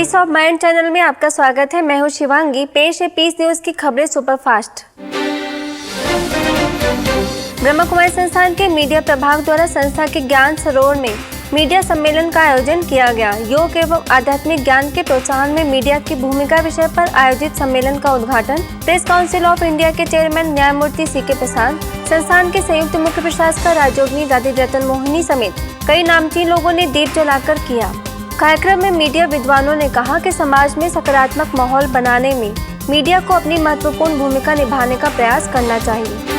Piece of mind channel में आपका स्वागत है। मैं हूं शिवांगी। पेश है पीस न्यूज की खबरें सुपरफास्ट। ब्रह्मा कुमारी संस्थान के मीडिया प्रभाग द्वारा संस्था के ज्ञान सरोवर में मीडिया सम्मेलन का आयोजन किया गया। योग एवं आध्यात्मिक ज्ञान के प्रोत्साहन में मीडिया की भूमिका विषय पर आयोजित सम्मेलन का उद्घाटन प्रेस काउंसिल ऑफ इंडिया के चेयरमैन न्यायमूर्ति सीके प्रसाद, संस्थान के संयुक्त मुख्य प्रशासक राजयोगिनी दादी रतन मोहिनी समेत कई नामचीन लोगों ने दीप जलाकर किया। कार्यक्रम में मीडिया विद्वानों ने कहा कि समाज में सकारात्मक माहौल बनाने में मीडिया को अपनी महत्वपूर्ण भूमिका निभाने का प्रयास करना चाहिए।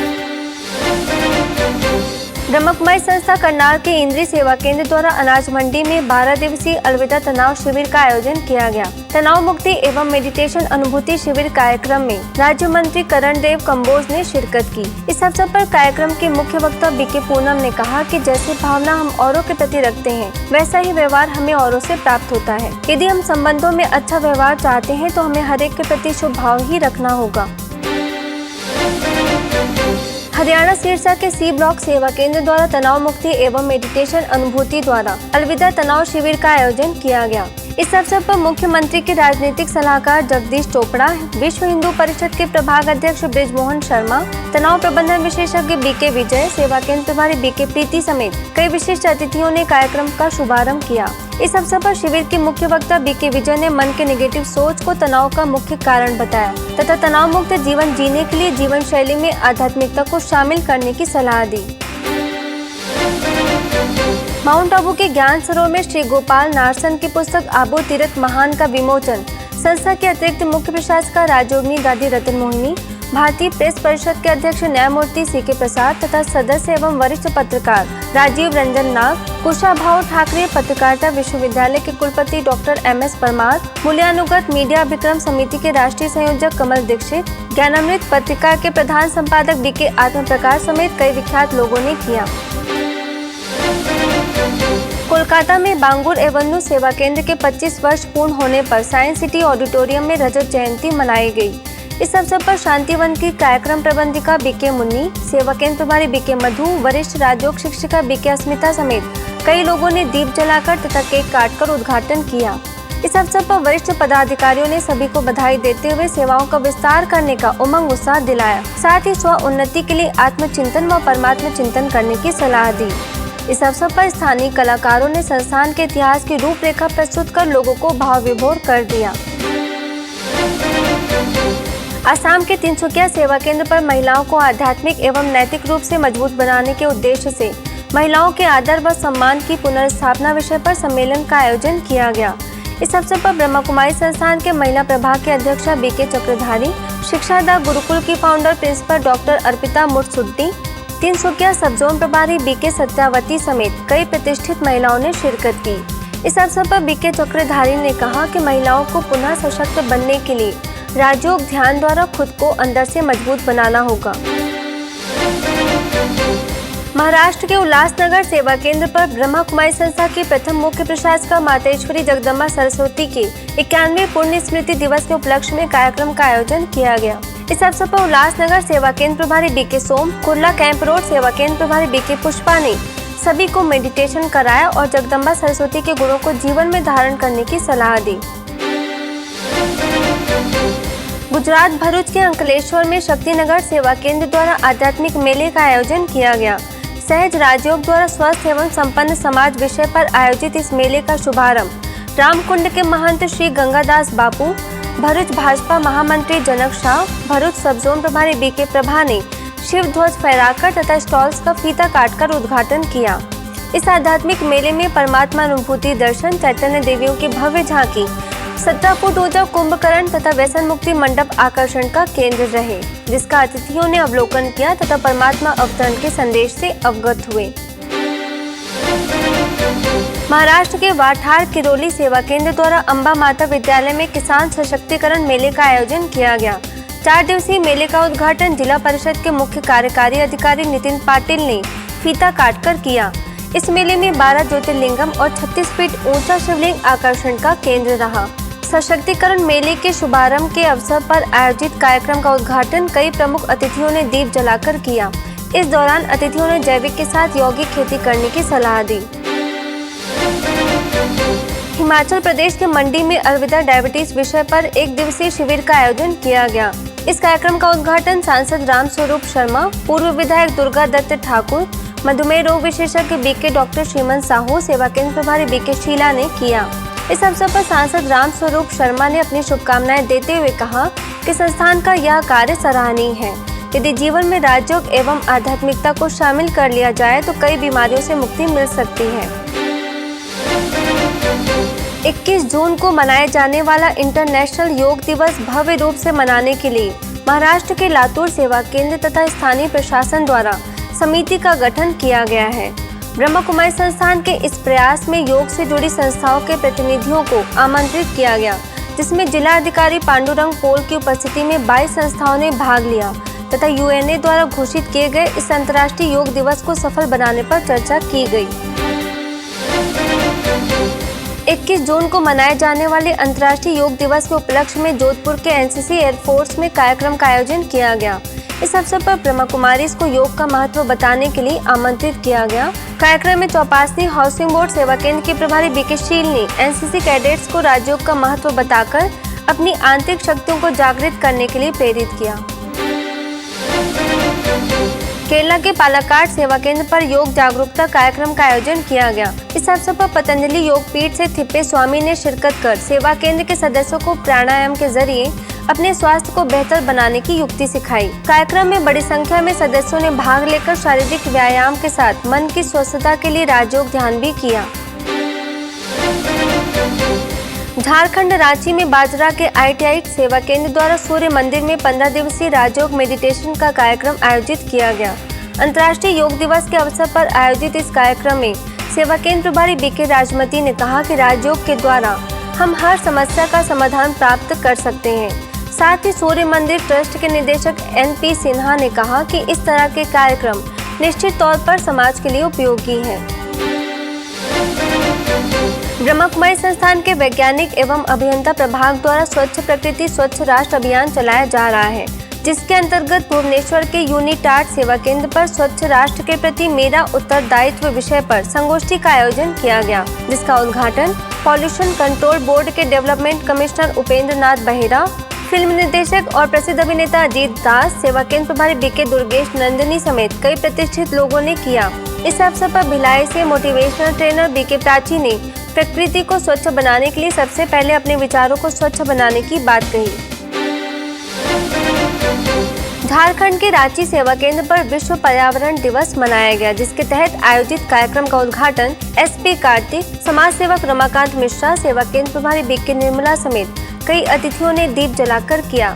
ब्रह्मा कुमारी संस्था करनाल के इंद्री सेवा केंद्र द्वारा अनाज मंडी में 12 दिवसीय अलविदा तनाव शिविर का आयोजन किया गया। तनाव मुक्ति एवं मेडिटेशन अनुभूति शिविर कार्यक्रम में राज्य मंत्री करण देव कंबोज ने शिरकत की। इस अवसर पर कार्यक्रम के मुख्य वक्ता बीके पूनम ने कहा कि जैसे भावना हम औरों के प्रति रखते हैं, वैसा ही व्यवहार हमें औरों से प्राप्त होता है। यदि हम संबंधों में अच्छा व्यवहार चाहते हैं तो हमें हर एक के प्रति शुभ भाव ही रखना होगा। हरियाणा सिरसा के सी ब्लॉक सेवा केंद्र द्वारा तनाव मुक्ति एवं मेडिटेशन अनुभूति द्वारा अलविदा तनाव शिविर का आयोजन किया गया। इस अवसर पर मुख्यमंत्री के राजनीतिक सलाहकार जगदीश चोपड़ा, विश्व हिंदू परिषद के प्रभाग अध्यक्ष बृजमोहन शर्मा, तनाव प्रबंधन विशेषज्ञ बीके विजय, सेवा केंद्र प्रभारी बीके प्रीति समेत कई विशिष्ट अतिथियों ने कार्यक्रम का शुभारंभ किया। इस अवसर पर शिविर के मुख्य वक्ता बीके विजय ने मन के नेगेटिव सोच को तनाव का मुख्य कारण बताया तथा तनाव मुक्त जीवन जीने के लिए जीवन शैली में आध्यात्मिकता को शामिल करने की सलाह दी। माउंट आबू के ज्ञान सरोवर में श्री गोपाल नारसन की पुस्तक आबू तीरथ महान का विमोचन संस्था के अतिरिक्त मुख्य प्रशासक राजयोगिनी दादी रतन मोहिनी, भारतीय प्रेस परिषद के अध्यक्ष न्यायमूर्ति सीके प्रसाद तथा सदस्य एवं वरिष्ठ पत्रकार राजीव रंजन नाग, कुशाभाऊ ठाकरे पत्रकारिता विश्वविद्यालय के कुलपति डॉक्टर MS परमार, मूल्यानुगत मीडिया अभिक्रम समिति के राष्ट्रीय संयोजक कमल दीक्षित, ज्ञानामृत पत्रिका के प्रधान संपादक बीके आत्म प्रकाश समेत कई विख्यात लोगों ने किया। कोलकाता में बांगुर एवेन्यू सेवा केंद्र के 25 वर्ष पूर्ण होने पर साइंस सिटी ऑडिटोरियम में रजत जयंती मनाई गई। इस अवसर पर शांतिवन की कार्यक्रम प्रबंधिका बीके मुन्नी, सेवा केंद्र प्रभारी बीके मधु, वरिष्ठ राजयोग शिक्षिका बीके अस्मिता समेत कई लोगों ने दीप जलाकर तथा केक काटकर उद्घाटन किया। इस अवसर पर वरिष्ठ पदाधिकारियों ने सभी को बधाई देते हुए सेवाओं का विस्तार करने का उमंग उत्साह दिलाया। साथ ही स्व उन्नति के लिए आत्मचिंतन व परमात्म चिंतन करने की सलाह दी। इस अवसर पर स्थानीय कलाकारों ने संस्थान के इतिहास की रूपरेखा प्रस्तुत कर लोगों को भाव विभोर कर दिया। असम के तिनसुकिया सेवा केंद्र पर महिलाओं को आध्यात्मिक एवं नैतिक रूप से मजबूत बनाने के उद्देश्य से महिलाओं के आदर व सम्मान की पुनर्स्थापना विषय पर सम्मेलन का आयोजन किया गया। इस अवसर पर ब्रह्मा कुमारी संस्थान के महिला प्रभाग के अध्यक्षा बीके चक्रधारी, शिक्षादा गुरुकुल की founder principal doctor Arpita Mursuddi, Tinsukia sub zone प्रभारी बीके सत्यावती समेत कई प्रतिष्ठित महिलाओं ने शिरकत की। इस अवसर पर बीके चक्रधारी ने कहा कि महिलाओं को पुनः सशक्त बनने के लिए राजयोग ध्यान द्वारा खुद को अंदर से मजबूत बनाना होगा। महाराष्ट्र के उल्लासनगर सेवा केंद्र पर ब्रह्मा कुमारी संस्था की प्रथम मुख्य प्रशासक मातेश्वरी जगदम्बा सरस्वती के 91वें पुण्य स्मृति दिवस के उपलक्ष्य में कार्यक्रम का आयोजन किया गया। इस अवसर पर उल्लासनगर सेवा केंद्र प्रभारी बीके सोम, कुर्ला कैंप रोड सेवा केंद्र प्रभारी बीके पुष्पा ने सभी को मेडिटेशन कराया और जगदम्बा सरस्वती के गुणों को जीवन में धारण करने की सलाह दी। गुजरात भरूच के अंकलेश्वर में शक्तिनगर सेवा केंद्र द्वारा आध्यात्मिक मेले का आयोजन किया गया। सहज राजयोग द्वारा स्वस्थ एवं संपन्न समाज विषय पर आयोजित इस मेले का शुभारंभ रामकुंड के महंत श्री गंगादास बापू, भरूच भाजपा महामंत्री जनक शाह, भरूच सब जोन प्रभारी बीके प्रभा ने शिव ध्वज फहराकर तथा स्टॉल्स का फीता काटकर उद्घाटन किया। इस आध्यात्मिक मेले में परमात्मा अनुभूति दर्शन, चैतन्य देवियों की भव्य झांकी, 17 फुट ऊंचा कुंभकर्ण तथा व्यसन मुक्ति मंडप आकर्षण का केंद्र रहे, जिसका अतिथियों ने अवलोकन किया तथा परमात्मा अवतरण के संदेश से अवगत हुए। महाराष्ट्र के वाठार किरोली सेवा केंद्र द्वारा अंबा माता विद्यालय में किसान सशक्तिकरण मेले का आयोजन किया गया। 4 दिवसीय मेले का उद्घाटन जिला परिषद के मुख्य कार्यकारी अधिकारी नितिन पाटिल ने फीता काटकर किया। इस मेले में 12 ज्योतिर्लिंगम और 36 फीट ऊंचा शिवलिंग आकर्षण का केंद्र रहा। सशक्तिकरण मेले के शुभारंभ के अवसर पर आयोजित कार्यक्रम का उद्घाटन कई प्रमुख अतिथियों ने दीप जलाकर किया। इस दौरान अतिथियों ने जैविक के साथ यौगिक खेती करने की सलाह दी। हिमाचल प्रदेश के मंडी में अलविदा डायबिटीज विषय पर एक दिवसीय शिविर का आयोजन किया गया। इस कार्यक्रम का उद्घाटन सांसद राम स्वरूप शर्मा, पूर्व विधायक दुर्गा दत्त ठाकुर, मधुमेह रोग विशेषज्ञ बीके डॉक्टर श्रीमन साहू, सेवा केंद्र प्रभारी बीके शीला ने किया। इस अवसर पर सांसद राम स्वरूप शर्मा ने अपनी शुभकामनाएं देते हुए कहा कि संस्थान का यह कार्य सराहनीय है। यदि जीवन में राजयोग एवं आध्यात्मिकता को शामिल कर लिया जाए तो कई बीमारियों से मुक्ति मिल सकती है। 21 जून को मनाए जाने वाला इंटरनेशनल योग दिवस भव्य रूप से मनाने के लिए महाराष्ट्र के लातूर सेवा केंद्र तथा स्थानीय प्रशासन द्वारा समिति का गठन किया गया है। ब्रह्मा कुमारी संस्थान के इस प्रयास में योग से जुड़ी संस्थाओं के प्रतिनिधियों को आमंत्रित किया गया, जिसमें जिला अधिकारी पांडुरंग पोल की उपस्थिति में 22 संस्थाओं ने भाग लिया तथा यूएनए द्वारा घोषित किए गए इस अंतर्राष्ट्रीय योग दिवस को सफल बनाने पर चर्चा की गई। 21 जून को मनाए जाने वाले अंतर्राष्ट्रीय योग दिवस के उपलक्ष्य में जोधपुर के एनसीसी एयरफोर्स में कार्यक्रम का आयोजन किया गया। इस अवसर पर ब्रह्मा कुमारी को योग का महत्व बताने के लिए आमंत्रित किया गया। कार्यक्रम में चौपासनी हाउसिंग बोर्ड सेवा केंद्र के प्रभारी बीके शील ने एनसीसी कैडेट्स को राजयोग का महत्व बताकर अपनी आंतरिक शक्तियों को जागृत करने के लिए प्रेरित किया। केरला के पालक्काड सेवा केंद्र पर योग जागरूकता कार्यक्रम का आयोजन किया गया। इस अवसर पर पतंजलि योग पीठ से थिप्पे स्वामी ने शिरकत कर सेवा केंद्र के सदस्यों को प्राणायाम के जरिए अपने स्वास्थ्य को बेहतर बनाने की युक्ति सिखाई। कार्यक्रम में बड़ी संख्या में सदस्यों ने भाग लेकर शारीरिक व्यायाम के साथ मन की स्वस्थता के लिए राजयोग ध्यान भी किया। झारखंड रांची में बाजरा के ITI सेवा केंद्र द्वारा सूर्य मंदिर में 15 दिवसीय राजयोग मेडिटेशन का कार्यक्रम आयोजित किया गया। अंतर्राष्ट्रीय योग दिवस के अवसर पर आयोजित इस कार्यक्रम में सेवा केंद्र प्रभारी बीके राजमती ने कहा कि राजयोग के द्वारा हम हर समस्या का समाधान प्राप्त कर सकते हैं। साथ ही सूर्य मंदिर ट्रस्ट के निदेशक NP सिन्हा ने कहा कि इस तरह के कार्यक्रम निश्चित तौर पर समाज के लिए उपयोगी है। ब्रह्मा कुमारी संस्थान के वैज्ञानिक एवं अभियंता प्रभाग द्वारा स्वच्छ प्रकृति स्वच्छ राष्ट्र अभियान चलाया जा रहा है, जिसके अंतर्गत भुवनेश्वर के यूनिटार्ट सेवा केंद्र पर स्वच्छ राष्ट्र के प्रति मेरा उत्तरदायित्व विषय पर संगोष्ठी का आयोजन किया गया, जिसका उद्घाटन पॉल्यूशन कंट्रोल बोर्ड के development commissioner Upendra Nath Bahera, film निर्देशक और प्रसिद्ध अभिनेता अजीत दास, सेवा केंद्र प्रभारी बीके दुर्गेश नंदिनी समेत कई प्रतिष्ठित लोगों ने किया। इस अवसर पर भिलाई से मोटिवेशनल ट्रेनर बीके प्राची ने प्रकृति को स्वच्छ बनाने के लिए सबसे पहले अपने विचारों को स्वच्छ बनाने की बात कही। झारखंड के रांची सेवा केंद्र पर विश्व पर्यावरण दिवस मनाया गया, जिसके तहत आयोजित कार्यक्रम का उद्घाटन SP कार्तिक, समाज सेवक रमाकांत मिश्रा, सेवा केंद्र प्रभारी बीके निर्मला समेत कई अतिथियों ने दीप जलाकर किया।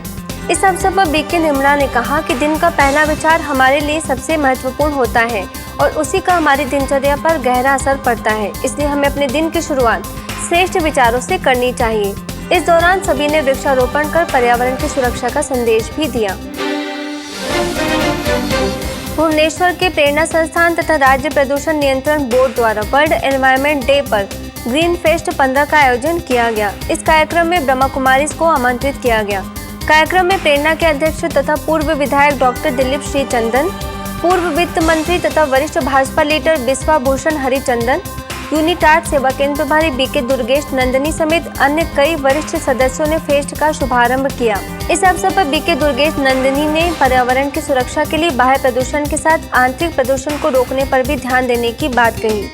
इस अवसर पर बीके निर्मला ने कहा कि दिन का पहला विचार हमारे लिए सबसे महत्वपूर्ण होता है और उसी का हमारी दिनचर्या पर गहरा असर पड़ता है, इसलिए हमें अपने दिन की शुरुआत श्रेष्ठ विचारों से करनी चाहिए। इस दौरान सभी ने वृक्षारोपण कर पर्यावरण की सुरक्षा का संदेश भी दिया। भुवनेश्वर के प्रेरणा संस्थान तथा राज्य प्रदूषण नियंत्रण बोर्ड द्वारा वर्ल्ड एनवायरनमेंट डे पर ग्रीन फेस्ट 15 का आयोजन किया गया। इस कार्यक्रम में ब्रह्मा कुमारी को आमंत्रित किया गया। कार्यक्रम में प्रेरणा के अध्यक्ष तथा पूर्व विधायक डॉक्टर दिलीप श्रीचंदन, पूर्व वित्त मंत्री तथा वरिष्ठ भाजपा लीडर बिस्वा भूषण हरिचंदन, यूनिटार्ट सेवा केंद्र प्रभारी बीके दुर्गेश नंदिनी समेत अन्य कई वरिष्ठ सदस्यों ने फेस्ट का शुभारंभ किया। इस अवसर पर बीके दुर्गेश नंदिनी ने पर्यावरण की सुरक्षा के लिए बाह्य प्रदूषण के साथ आंतरिक प्रदूषण को रोकने पर भी ध्यान देने की बात कही।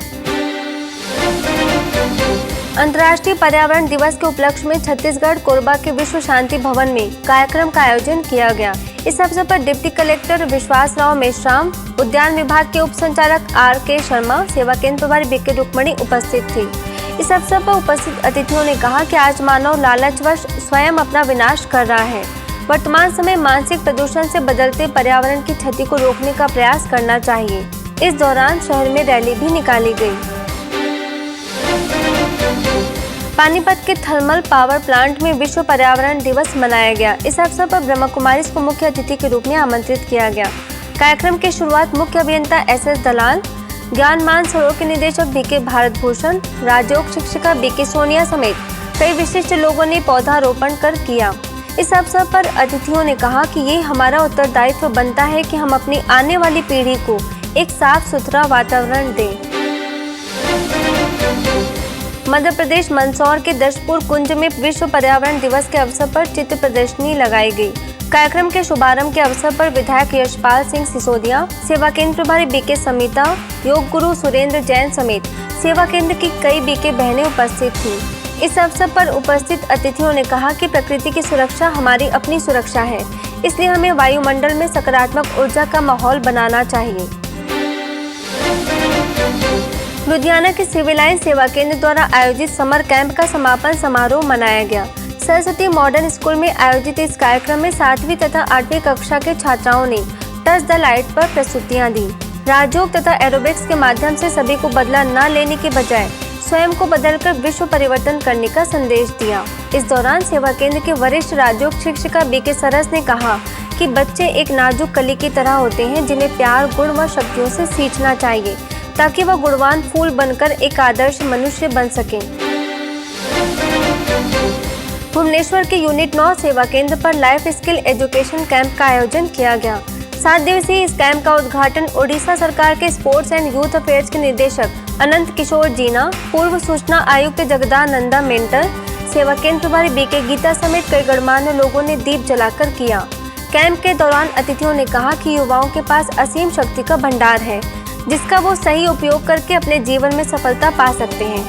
अंतर्राष्ट्रीय पर्यावरण दिवस के उपलक्ष्य में छत्तीसगढ़ कोरबा के विश्व शांति भवन में कार्यक्रम का आयोजन किया गया। इस अवसर पर डिप्टी कलेक्टर विश्वास राव मेश्राम, उद्यान विभाग के उप संचालक RK शर्मा, सेवा केंद्र प्रभारी बीके रुक्मणी उपस्थित थी। इस अवसर पर उपस्थित अतिथियों ने कहा कि आज मानव लालचवश स्वयं अपना विनाश कर रहा है। वर्तमान समय मानसिक प्रदूषण से बदलते पर्यावरण की क्षति को रोकने का प्रयास करना चाहिए। इस दौरान शहर में रैली भी निकाली गई। पानीपत के थर्मल पावर प्लांट में विश्व पर्यावरण दिवस मनाया गया। इस अवसर पर ब्रह्मा कुमारी को मुख्य अतिथि के रूप में आमंत्रित किया गया। कार्यक्रम की शुरुआत मुख्य अभियंता SS दलाल, ज्ञानमान सरोवर के निदेशक बीके भारत भूषण, राजयोग शिक्षिका बीके सोनिया समेत कई विशिष्ट लोगों ने पौधारोपण कर किया। इस अवसर पर अतिथियों ने कहा कि ये हमारा उत्तरदायित्व बनता है कि हम अपनी आने वाली पीढ़ी को एक साफ सुथरा वातावरण दें। मध्य प्रदेश मंदसौर के दशपुर कुंज में विश्व पर्यावरण दिवस के अवसर पर चित्र प्रदर्शनी लगाई गई। कार्यक्रम के शुभारंभ के अवसर पर विधायक यशपाल सिंह सिसोदिया, सेवा केंद्र प्रभारी बीके समिता, योग गुरु सुरेंद्र जैन समेत सेवा केंद्र की कई बीके बहनें उपस्थित थीं। इस अवसर पर उपस्थित अतिथियों ने कहा कि प्रकृति की सुरक्षा हमारी अपनी सुरक्षा है, इसलिए हमें वायुमंडल में सकारात्मक ऊर्जा का माहौल बनाना चाहिए। लुधियाना के सिविल लाइन सेवा केंद्र द्वारा आयोजित समर कैंप का समापन समारोह मनाया गया। सरस्वती मॉडर्न स्कूल में आयोजित इस कार्यक्रम में 7वीं तथा 8वीं कक्षा के छात्राओं ने टच द लाइट पर प्रस्तुतियां दी। राजयोग तथा एरोबिक्स के माध्यम से सभी को बदला न लेने के बजाय स्वयं को बदलकर विश्व परिवर्तन करने का संदेश दिया। इस दौरान सेवा केंद्र के वरिष्ठ राजयोग शिक्षिका बीके सरस ने कहा कि बच्चे एक नाजुक कली की तरह होते हैं, जिन्हें प्यार, गुण व शक्तियों से सींचना चाहिए ताकि वह गुणवान फूल बनकर एक आदर्श मनुष्य बन सकें। भुवनेश्वर के यूनिट 9 सेवा केंद्र पर लाइफ स्किल एजुकेशन कैंप का आयोजन किया गया। 7 दिवसीय इस कैंप का उद्घाटन ओडिशा सरकार के स्पोर्ट्स एंड यूथ अफेयर्स के निदेशक अनंत किशोर जीना, पूर्व सूचना आयुक्त जगदानंदा मेंटर, सेवा केंद्र प्रभारी बीके गीता समेत कई गणमान्य लोगों ने दीप जलाकर किया। कैंप के दौरान अतिथियों ने कहा कि युवाओं के पास असीम शक्ति का भंडार है, जिसका वो सही उपयोग करके अपने जीवन में सफलता पा सकते हैं।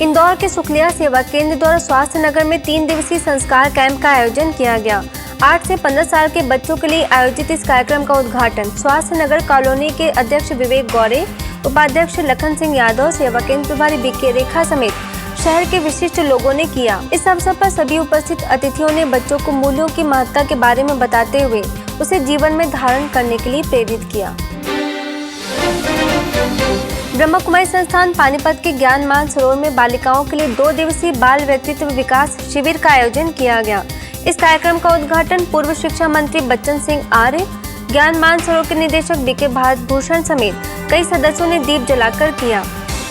इंदौर के सुखलिया सेवा केंद्र द्वारा स्वास्थ्य नगर में 3 दिवसीय संस्कार कैंप का आयोजन किया गया। 8 से 15 साल के बच्चों के लिए आयोजित इस कार्यक्रम का उद्घाटन स्वास्थ्य नगर कॉलोनी के अध्यक्ष विवेक गौरे, उपाध्यक्ष लखन सिंह यादव, सेवा केंद्र प्रभारी बीके रेखा समेत शहर के विशिष्ट लोगों ने किया। इस अवसर पर सभी उपस्थित अतिथियों ने बच्चों को मूल्यों की महत्ता के बारे में बताते हुए उसे जीवन में धारण करने के लिए प्रेरित किया। ब्रह्म कुमारी संस्थान पानीपत के ज्ञान मानसरोवर में बालिकाओं के लिए 2 दिवसीय बाल व्यक्तित्व विकास शिविर का आयोजन किया गया। इस कार्यक्रम का उद्घाटन पूर्व शिक्षा मंत्री बच्चन सिंह आर्य, ज्ञान मानसरोवर के निदेशक बीके भारत भूषण समेत कई सदस्यों ने दीप जलाकर किया।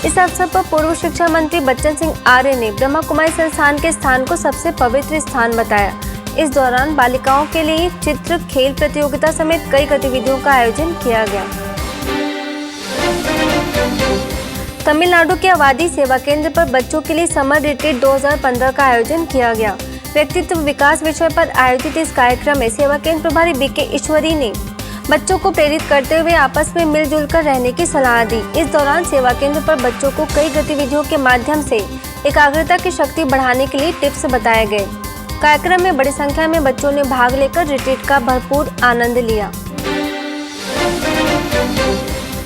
इस अवसर पर पूर्व शिक्षा मंत्री बच्चन सिंह आर्य ने ब्रह्म कुमारी संस्थान के स्थान को सबसे पवित्र स्थान बताया। इस दौरान बालिकाओं के लिए चित्र, खेल प्रतियोगिता समेत कई गतिविधियों का आयोजन किया गया। तमिलनाडु के आबादी सेवा केंद्र पर बच्चों के लिए समर रिट्रीट 2015 का आयोजन किया गया। व्यक्तित्व विकास विषय पर आयोजित इस कार्यक्रम में सेवा केंद्र प्रभारी बीके ईश्वरी ने बच्चों को प्रेरित करते हुए आपस में मिलजुल कर रहने की सलाह दी। इस दौरान सेवा केंद्र पर बच्चों को कई गतिविधियों के माध्यम से एकाग्रता की शक्ति बढ़ाने के लिए टिप्स बताए गए। कार्यक्रम में बड़ी संख्या में बच्चों ने भाग लेकर रिट्रीट का भरपूर आनंद लिया।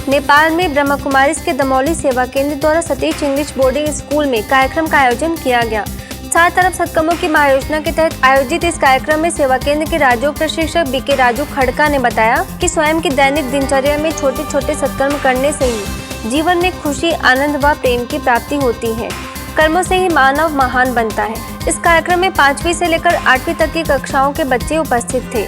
नेपाल में ब्रह्म कुमारीज के दमौली सेवा केंद्र द्वारा सतीश इंग्लिश बोर्डिंग स्कूल में कार्यक्रम का आयोजन किया गया। 7 अरब सत्कर्मों की महायोजना के तहत आयोजित इस कार्यक्रम में सेवा केंद्र के राजयोग प्रशिक्षक बीके राजू खड़का ने बताया कि स्वयं की दैनिक दिनचर्या में छोटे छोटे सत्कर्म करने से ही जीवन में खुशी, आनंद व प्रेम की प्राप्ति होती है। कर्मों से ही मानव महान बनता है। इस कार्यक्रम में 5वीं से लेकर 8वीं तक की कक्षाओं के बच्चे उपस्थित थे।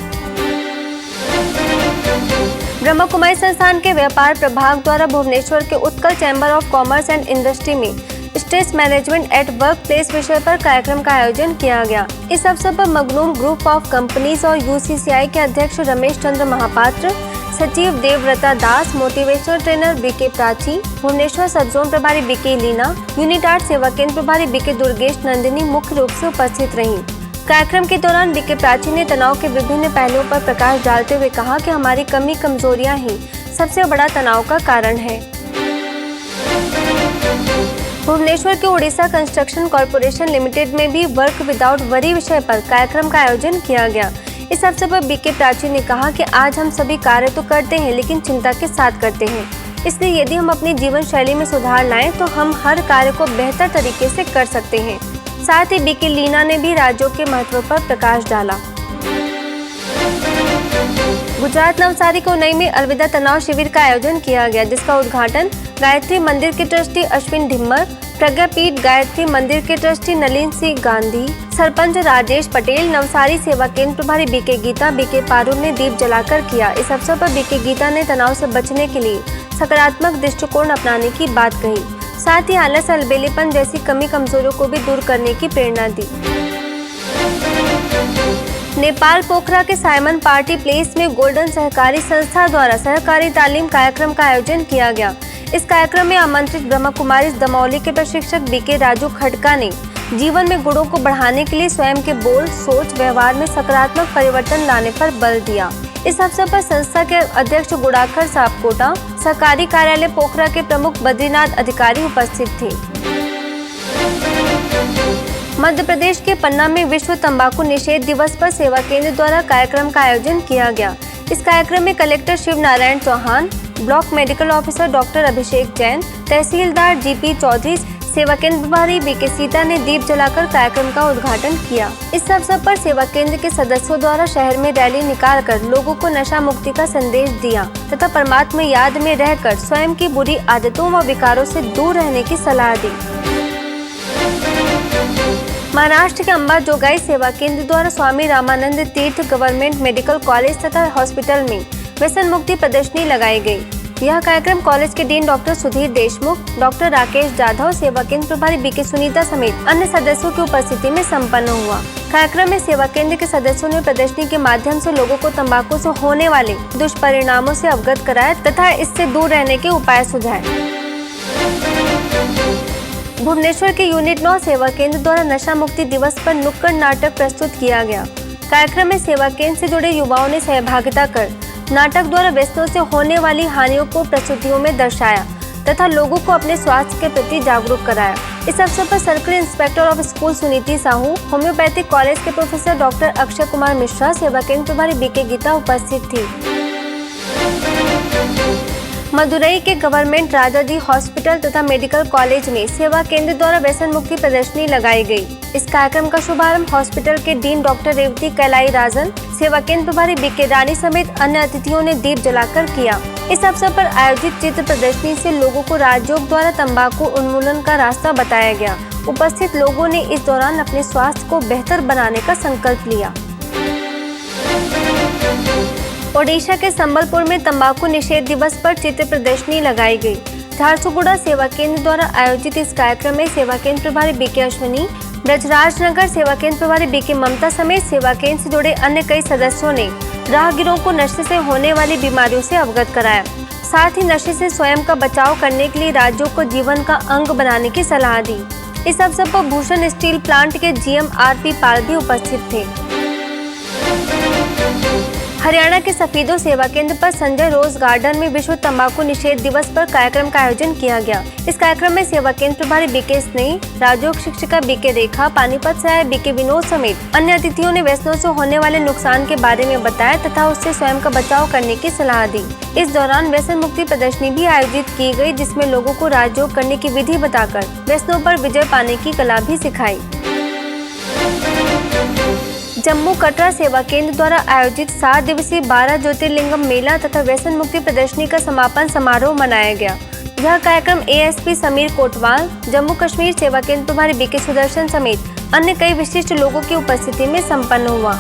ब्रह्म कुमारी संस्थान के व्यापार प्रभाग द्वारा भुवनेश्वर के Utkal chamber of commerce and industry में stress management at work place विषय पर कार्यक्रम का आयोजन किया गया। इस अवसर पर मगनूम ग्रुप ऑफ कंपनीज और यूसीसीआई के अध्यक्ष रमेश चंद्र महापात्र, सचिव Debabrata Das, motivational trainer BK Prachi, Bhubaneswar sub zone प्रभारी बीके लीना, यूनिट 8 सेवा केंद्र प्रभारी बीके दुर्गेश नंदिनी मुख्य रूप से उपस्थित रहीं। कार्यक्रम के दौरान बीके प्राची ने तनाव के विभिन्न पहलुओं पर प्रकाश डालते हुए कहा कि हमारी कमी कमजोरियां ही सबसे बड़ा तनाव का कारण है। भुवनेश्वर के ओडिशा कंस्ट्रक्शन कॉरपोरेशन लिमिटेड में भी वर्क विदाउट वरी विषय पर कार्यक्रम का आयोजन किया गया। इस अवसर पर बीके प्राची ने कहा कि आज हम सभी कार्य तो करते हैं लेकिन चिंता के साथ करते हैं, इसलिए यदि हम अपनी जीवन शैली में सुधार लाएं तो हम हर कार्य को बेहतर तरीके से कर सकते हैं। साथ ही बीके लीना ने भी राजयोग के महत्व पर प्रकाश डाला। गुजरात नवसारी को नई में अलविदा तनाव शिविर का आयोजन किया गया, जिसका उद्घाटन गायत्री मंदिर के ट्रस्टी अश्विन ढिम्मर, प्रज्ञापीठ गायत्री मंदिर के ट्रस्टी नलिन सिंह गांधी, सरपंच राजेश पटेल, नवसारी सेवा केंद्र प्रभारी बीके गीता, बीके पारुल ने दीप जलाकर किया। इस अवसर पर बीके गीता ने तनाव से बचने के लिए सकारात्मक दृष्टिकोण अपनाने की बात कही। साथ ही आलस, अलबेलेपन जैसी कमी कमजोरियों को भी दूर करने की प्रेरणा दी। नेपाल पोखरा के साइमन पार्टी प्लेस में गोल्डन सहकारी संस्था द्वारा सहकारी तालीम कार्यक्रम का आयोजन किया गया। इस कार्यक्रम में आमंत्रित ब्रह्मा कुमारी दमौली के प्रशिक्षक बीके राजू खटका ने जीवन में गुणों को बढ़ाने के लिए स्वयं के बोल, सोच, व्यवहार में सकारात्मक परिवर्तन लाने पर बल दिया। इस अवसर पर संस्था के अध्यक्ष गुड़ाखर सापकोटा, सरकारी कार्यालय पोखरा के प्रमुख बद्रीनाथ अधिकारी उपस्थित थे। मध्य प्रदेश के पन्ना में विश्व तंबाकू निषेध दिवस पर सेवा केंद्र द्वारा कार्यक्रम का आयोजन किया गया। इस कार्यक्रम में collector Shiv Narayan Chauhan, block medical officer doctor Abhishek Jain, tehsildar GP Chaudhary, सेवा केंद्र प्रभारी बीके सीता ने दीप जलाकर कार्यक्रम का उद्घाटन किया। इस अवसर पर सेवा केंद्र के सदस्यों द्वारा शहर में रैली निकालकर लोगों को नशा मुक्ति का संदेश दिया तथा परमात्मा याद में रहकर स्वयं की बुरी आदतों व विकारों से दूर रहने की सलाह दी। महाराष्ट्र के अंबा जोगाई सेवा केंद्र द्वारा स्वामी रामानंद तीर्थ गवर्नमेंट मेडिकल कॉलेज तथा हॉस्पिटल में व्यसन मुक्ति प्रदर्शनी लगाई गई। यह कार्यक्रम कॉलेज के dean doctor Sudhir Deshmukh, doctor Rakesh Jadhav, सेवा केंद्र प्रभारी बीके सुनीता समेत अन्य सदस्यों की उपस्थिति में संपन्न हुआ। कार्यक्रम में सेवा केंद्र के सदस्यों ने प्रदर्शनी के माध्यम से लोगों को तंबाकू से होने वाले दुष्परिणामों से अवगत कराया तथा इससे दूर रहने के उपाय सुझाए। भुवनेश्वर के यूनिट 9 सेवा केंद्र द्वारा नशा मुक्ति दिवस पर नुक्कड़ नाटक प्रस्तुत किया गया। कार्यक्रम में सेवा केंद्र से जुड़े युवाओं ने सहभागिता कर नाटक द्वारा व्यसनों से होने वाली हानियों को प्रस्तुतियों में दर्शाया तथा लोगों को अपने स्वास्थ्य के प्रति जागरूक कराया। इस अवसर पर circle inspector of school Suniti Sahu, homeopathic college के प्रोफेसर डॉक्टर अक्षय कुमार मिश्रा, सेवा केंद्र प्रभारी बीके गीता उपस्थित थी। मदुरई के गवर्नमेंट राजाजी हॉस्पिटल तथा मेडिकल कॉलेज में सेवा केंद्र द्वारा व्यसन मुक्ति प्रदर्शनी लगाई गई। इस कार्यक्रम का शुभारंभ हॉस्पिटल के डीन डॉक्टर रेवती कैलाई राजन, सेवा केंद्र प्रभारी बीके रानी समेत अन्य अतिथियों ने दीप जलाकर किया। इस अवसर पर आयोजित चित्र प्रदर्शनी से लोगों को राजयोग द्वारा तंबाकू उन्मूलन का रास्ता बताया गया। उपस्थित लोगों ने इस दौरान अपने स्वास्थ्य को बेहतर बनाने का संकल्प लिया। ओडिशा के संबलपुर में तंबाकू निषेध दिवस पर चित्र प्रदर्शनी लगाई गई। झारसुगुड़ा सेवा केंद्र द्वारा आयोजित इस कार्यक्रम में सेवा केंद्र प्रभारी बीके अश्विनी, ब्रजराज नगर सेवा केंद्र प्रभारी बीके ममता समेत सेवा केंद्र से जुड़े अन्य कई सदस्यों ने राहगीरों को नशे से होने वाली बीमारियों से अवगत कराया। साथ ही नशे से स्वयं का बचाव करने के लिए राज्यों को जीवन का अंग बनाने की सलाह दी। इस अवसर पर भूषण स्टील प्लांट के जीएम आरपी पाल भी उपस्थित थे। हरियाणा के सफीदो सेवा केंद्र पर संजय रोज गार्डन में विश्व तंबाकू निषेध दिवस पर कार्यक्रम का आयोजन किया गया। इस कार्यक्रम में सेवा केंद्र प्रभारी बीके स्नेही, राजयोग शिक्षिका बीके रेखा, पानीपत से आए बीके विनोद समेत अन्य अतिथियों ने व्यसनों से होने वाले नुकसान के बारे में बताया तथा उससे स्वयं का बचाव करने की सलाह दी। इस दौरान व्यसन मुक्ति प्रदर्शनी भी आयोजित की गई, जिसमें लोगों को राजयोग करने की विधि बताकर व्यसनों पर विजय पाने की कला भी सिखाई। जम्मू कटरा सेवा केंद्र द्वारा आयोजित 7 दिवसीय 12 ज्योतिर्लिंगम मेला तथा व्यसन मुक्ति प्रदर्शनी का समापन समारोह मनाया गया। यह कार्यक्रम एएसपी समीर कोटवाल, जम्मू कश्मीर सेवा केंद्र प्रभारी बीके सुदर्शन समेत अन्य कई विशिष्ट लोगों की उपस्थिति में संपन्न हुआ।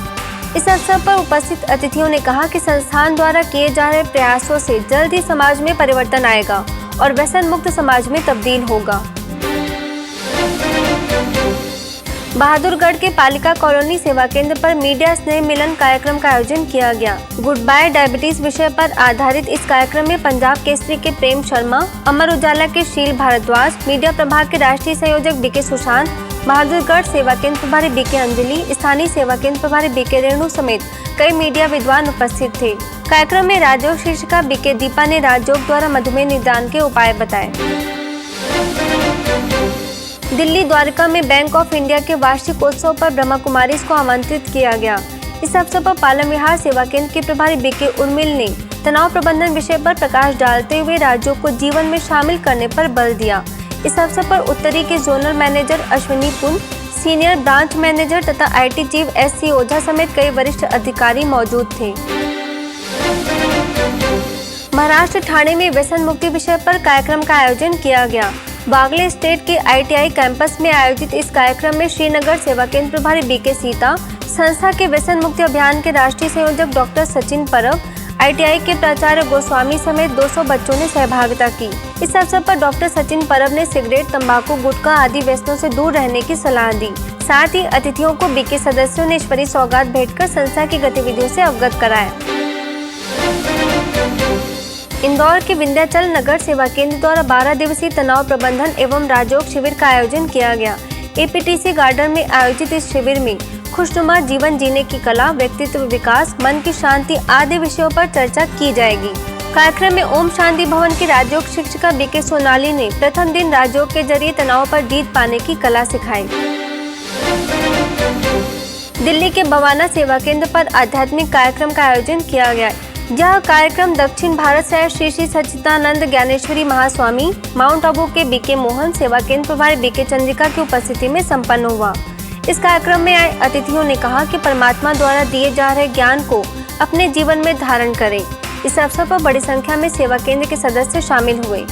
इस अवसर पर उपस्थित अतिथियों ने कहा कि संस्थान द्वारा किए जा रहे प्रयासों से जल्द ही समाज में परिवर्तन आएगा और व्यसन मुक्त समाज में तब्दील होगा। बहादुरगढ़ के पालिका कॉलोनी सेवा केंद्र पर मीडिया स्नेह मिलन कार्यक्रम का आयोजन किया गया। गुड बाय डायबिटीज विषय पर आधारित इस कार्यक्रम में पंजाब केसरी के प्रेम शर्मा, अमर उजाला के शील भारद्वाज, मीडिया प्रभाग के राष्ट्रीय संयोजक बीके सुशांत, बहादुरगढ़ सेवा केंद्र प्रभारी बीके अंजलि, स्थानीय सेवा केंद्र प्रभारी बीके रेणु समेत कई मीडिया विद्वान उपस्थित थे। कार्यक्रम में राजयोग शिक्षिका बीके दीपा ने राजयोग द्वारा मधुमेह निदान के उपाय बताए। दिल्ली द्वारका में बैंक ऑफ इंडिया के वार्षिक उत्सव पर ब्रह्मा कुमारीज को आमंत्रित किया गया। इस अवसर पर पालम विहार सेवा केंद्र के प्रभारी बीके उर्मिल ने तनाव प्रबंधन विषय पर प्रकाश डालते हुए राज्यों को जीवन में शामिल करने पर बल दिया। इस अवसर पर उत्तरी के जोनल मैनेजर अश्विनी पुन, सीनियर ब्रांच मैनेजर तथा आईटी चीफ एससी ओझा समेत कई वरिष्ठ अधिकारी मौजूद थे। महाराष्ट्र ठाणे में व्यसन मुक्ति विषय पर कार्यक्रम का आयोजन किया गया। बागले स्टेट के आईटीआई कैंपस में आयोजित इस कार्यक्रम में श्रीनगर सेवा केंद्र प्रभारी बीके सीता, संस्था के व्यसन मुक्ति अभियान के राष्ट्रीय संयोजक डॉक्टर सचिन परब, आईटीआई के प्राचार्य गोस्वामी समेत 200 बच्चों ने सहभागिता की। इस अवसर पर डॉक्टर सचिन परब ने सिगरेट, तंबाकू, गुटखा आदि व्यसनों से दूर रहने की सलाह दी। साथ ही अतिथियों को बीके सदस्यों ने ईश्वरीय सौगात भेंटकर संस्था की गतिविधियों से अवगत कराया। इंदौर के विंध्याचल नगर सेवा केंद्र द्वारा 12 दिवसीय तनाव प्रबंधन एवं राजयोग शिविर का आयोजन किया गया। एपीटीसी गार्डन में आयोजित इस शिविर में खुशनुमा जीवन जीने की कला, व्यक्तित्व विकास, मन की शांति आदि विषयों पर चर्चा की जाएगी। कार्यक्रम में ओम शांति भवन की राजयोग शिक्षिका बीके सोनाली ने प्रथम दिन राजयोग के जरिए तनाव पर जीत पाने की कला सिखाई। दिल्ली के बवाना सेवा केंद्र पर आध्यात्मिक कार्यक्रम का आयोजन किया गया। यह कार्यक्रम दक्षिण भारत से श्री श्री सच्चिदानंद ज्ञानेश्वरी महास्वामी, माउंट आबू के बीके मोहन, सेवा केंद्र प्रभारी बीके चंद्रिका की उपस्थिति में संपन्न हुआ। इस कार्यक्रम में आए अतिथियों ने कहा कि परमात्मा द्वारा दिए जा रहे ज्ञान को अपने जीवन में धारण करें। इस अवसर पर बड़ी संख्या में सेवा केंद्र के सदस्य शामिल हुए।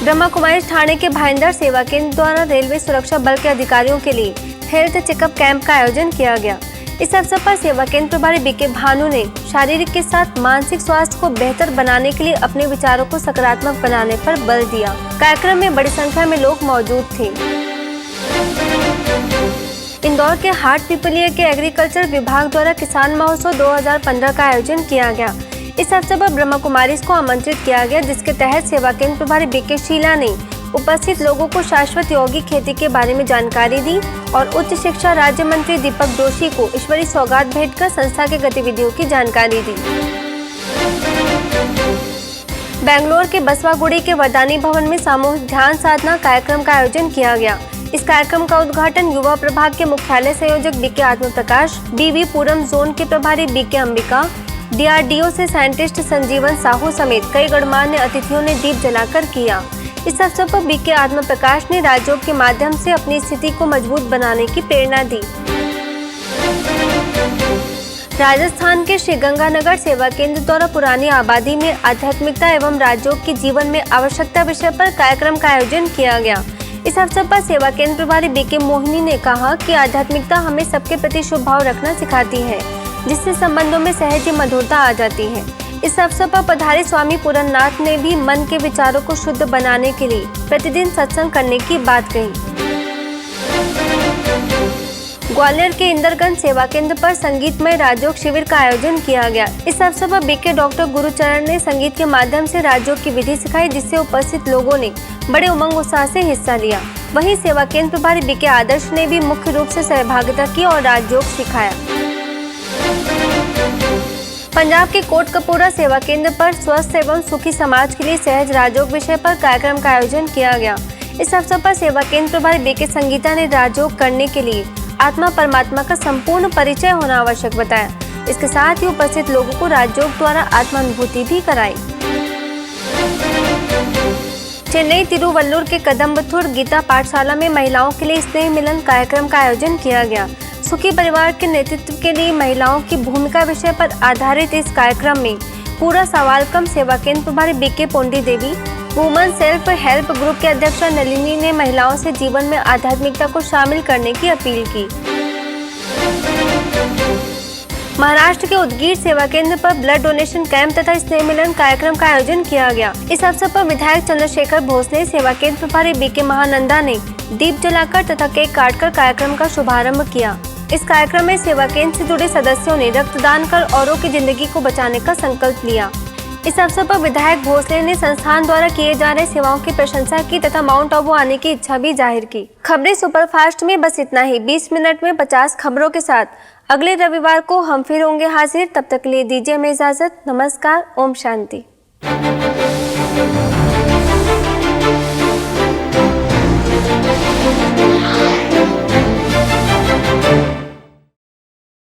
ब्रह्मा कुमारी थाने के भाईंदर सेवा केंद्र द्वारा रेलवे सुरक्षा बल के अधिकारियों के लिए हेल्थ चेकअप कैंप का आयोजन किया गया। इस अवसर पर सेवा केंद्र प्रभारी बीके भानु ने शारीरिक के साथ मानसिक स्वास्थ्य को बेहतर बनाने के लिए अपने विचारों को सकारात्मक बनाने पर बल दिया। कार्यक्रम में बड़ी संख्या में लोग मौजूद थे। इंदौर के हाट पिपलिया के एग्रीकल्चर विभाग द्वारा किसान महोत्सव 2015 का आयोजन किया गया। इस अवसर पर ब्रह्मा कुमारी को आमंत्रित किया गया, जिसके तहत सेवा केंद्र प्रभारी बीके शीला ने उपस्थित लोगों को शाश्वत यौगिक खेती के बारे में जानकारी दी और उच्च शिक्षा राज्य मंत्री दीपक जोशी को ईश्वरी सौगात भेंट कर संस्था की गतिविधियों की जानकारी दी। बेंगलोर के बसवागुड़ी के वरदानी भवन में सामूहिक ध्यान साधना कार्यक्रम का आयोजन किया गया। इस कार्यक्रम का उद्घाटन युवा प्रभाग के मुख्यालय संयोजक बीके आत्मप्रकाश, बीवी पूरम जोन के प्रभारी बीके अंबिका, डीआरडीओ से साइंटिस्ट संजीवन साहू समेत कई गणमान्य अतिथियों ने दीप जलाकर किया। इस अवसर पर बीके आत्मप्रकाश ने राजयोग के माध्यम से अपनी स्थिति को मजबूत बनाने की प्रेरणा दी। राजस्थान के श्रीगंगानगर सेवा केंद्र द्वारा पुरानी आबादी में आध्यात्मिकता एवं राजयोग के जीवन में आवश्यकता विषय पर कार्यक्रम का आयोजन किया गया। इस अवसर पर सेवा केंद्र प्रभारी बीके मोहिनी ने कहा कि आध्यात्मिकता हमें सबके प्रति शुभ भाव रखना सिखाती है, जिससे संबंधों में सहज मधुरता आ जाती है। इस अवसर पर पधारे स्वामी पूरननाथ ने भी मन के विचारों को शुद्ध बनाने के लिए प्रतिदिन सत्संग करने की बात कही। ग्वालियर के इंदरगंज सेवा केंद्र पर संगीतमय राजयोग शिविर का आयोजन किया गया। इस अवसर पर बीके डॉक्टर गुरुचरण ने संगीत के माध्यम से राजयोग की विधि सिखाई, जिससे उपस्थित लोगों ने बड़े उमंग उत्साह से हिस्सा लिया। वहीं सेवा केंद्र प्रभारी बीके आदर्श ने भी मुख्य रूप से सहभागिता की और राजयोग सिखाया। पंजाब के कोटकपूरा सेवा केंद्र पर स्वस्थ एवं सुखी समाज के लिए सहज राजयोग विषय पर कार्यक्रम का आयोजन किया गया। इस अवसर पर सेवा केंद्र प्रभारी बीके संगीता ने राजयोग करने के लिए आत्मा परमात्मा का संपूर्ण परिचय होना आवश्यक बताया। इसके साथ ही उपस्थित लोगों को राजयोग द्वारा आत्मानुभूति भी कराई। चेन्नई तिरुवल्लुर के कदम्बथुर गीता पाठशाला में महिलाओं के लिए स्नेह मिलन कार्यक्रम का आयोजन किया गया। सुखी परिवार के नेतृत्व के लिए महिलाओं की भूमिका विषय पर आधारित इस कार्यक्रम में पूरा सवालकम सेवा केंद्र प्रभारी बीके पोंडी देवी, वुमन सेल्फ हेल्प ग्रुप के अध्यक्षा नलिनी ने महिलाओं से जीवन में आध्यात्मिकता को शामिल करने की अपील की। महाराष्ट्र के उदगीर सेवा केंद्र पर ब्लड डोनेशन कैंप तथा स्नेह मिलन कार्यक्रम का आयोजन किया गया। इस अवसर पर विधायक चंद्रशेखर भोसले, सेवा केंद्र प्रभारी बीके महानंदा ने दीप जलाकर तथा केक काटकर कार्यक्रम का शुभारंभ किया। इस कार्यक्रम में सेवा केंद्र से जुड़े सदस्यों ने रक्तदान कर औरों की जिंदगी को बचाने का संकल्प लिया। इस अवसर पर विधायक भोसले ने संस्थान द्वारा किए जा रहे सेवाओं की प्रशंसा की तथा माउंट आबू आने की इच्छा भी जाहिर की। खबरें सुपरफास्ट में बस इतना ही। 20 मिनट में 50 खबरों के साथ अगले रविवार को हम फिर होंगे हाजिर। तब तक के लिए दीजिए हमें इजाजत। नमस्कार। ओम शांति।